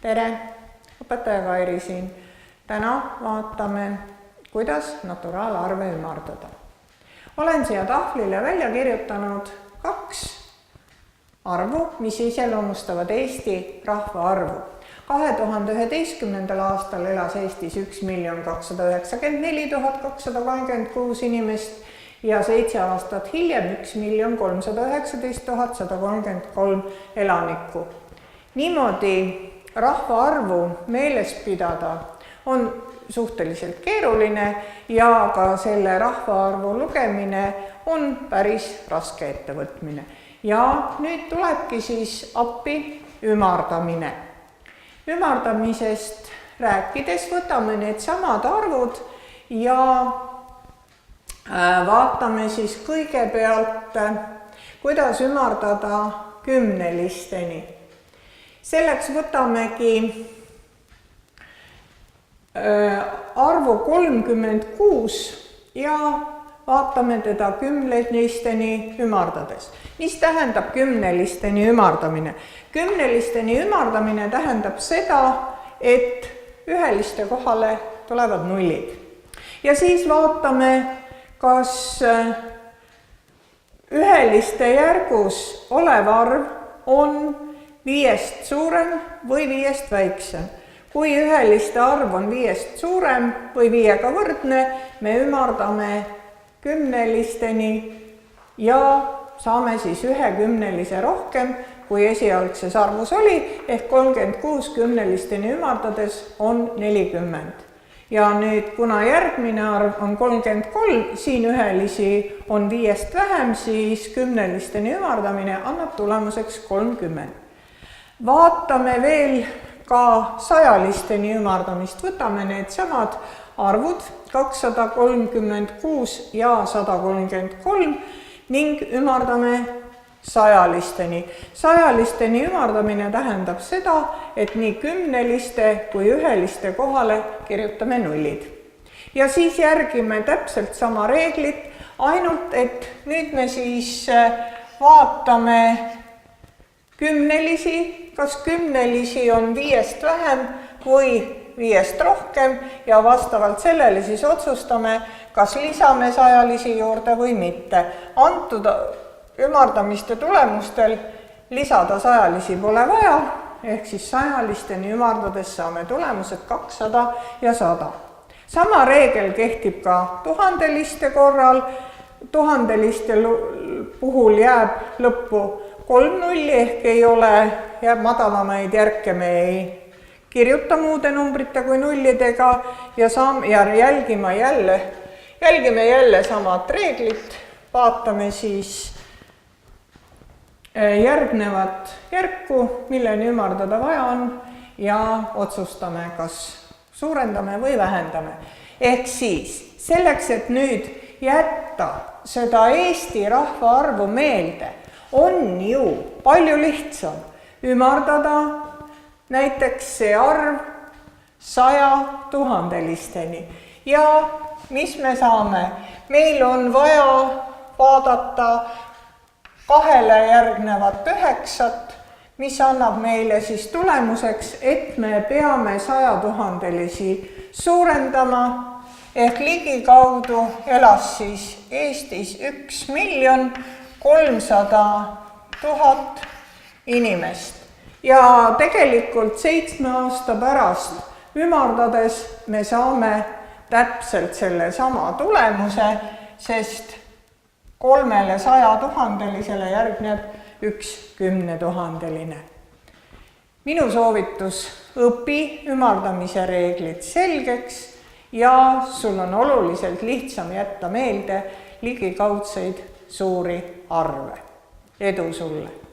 tere, õpetaja Kairi siin. Täna vaatame, kuidas naturaalarve ümardada. Olen siia tahvlile välja kirjutanud 2 arvu, mis iseloomustavad Eesti rahvaarvu. 2011. aastal elas Eestis 1 294 236 inimest ja 7 aastat hiljem 1 319 133 elanikku. Niimoodi rahvaarvu meeles pidada on suhteliselt keeruline ja ka selle rahvaarvu lugemine on päris raske ettevõtmine. Ja nüüd tulebki siis appi ümardamine. Ümardamisest rääkides võtame need samad arvud ja vaatame siis kõigepealt, kuidas ümardada kümnelisteni. Selleks võtamegi arvu 36 ja vaatame teda kümnelisteni ümardades. Mis tähendab kümnelisteni ümardamine? Kümnelisteni ümardamine tähendab seda, et üheliste kohale tulevad nullid. Ja siis vaatame, kas üheliste järgus olev arv on 5 suurem või 5 väiksem. Kui üheliste arv on 5 suurem või 5-ga võrdne, me ümardame kümnelisteni ja saame siis 1 kümnelise rohkem, kui esialgses arvus oli, ehk 36 kümnelisteni ümardades on 40. Ja nüüd, kuna järgmine arv on 33, siin ühelisi on 5 vähem, siis kümnelisteni ümardamine annab tulemuseks 30. Vaatame veel ka sajalisteni ümardamist. Võtame need samad arvud 236 ja 133 ning ümardame sajalisteni. Sajalisteni ümardamine tähendab seda, et nii kümneliste kui üheliste kohale kirjutame nullid. Ja siis järgime täpselt sama reeglit, ainult et nüüd me siis vaatame kümnelisi, kas kümnelisi on 5 vähem või 5 rohkem ja vastavalt sellele siis otsustame, kas lisame sajalisi juurde või mitte. Antud ümardamiste tulemustel lisada sajalisi pole vaja, ehk siis sajalisteni ümardades saame tulemused 200 ja 100. Sama reegel kehtib ka tuhandeliste korral. Tuhandeliste puhul jääb lõppu 3 nulli ehk ei ole, jääb madalamaid järke, me ei kirjuta muude numbrite kui nullidega ja jälgime jälle samat reeglit. Vaatame siis järgnevat järku, milleni ümardada vaja on ja otsustame, kas suurendame või vähendame. Ehk siis selleks, et nüüd jätta seda Eesti rahvaarvu meelde, on ju palju lihtsam ümardada näiteks see arv 100 tuhandelisteni. Ja mis me saame? Meil on vaja vaadata 2-le järgnevat 9, mis annab meile siis tulemuseks, et me peame 100 tuhandelisi suurendama, ehk ligikaudu elas siis Eestis 1 300 000 inimest. Ja tegelikult 7 aasta pärast ümardades me saame täpselt selle sama tulemuse, sest 3-le 100 tuhandelisele järgneb 1 10 000-line. Minu soovitus: õpi ümardamise reeglid selgeks ja sul on oluliselt lihtsam jätta meelde ligikaudseid suuri arve. Edu sulle!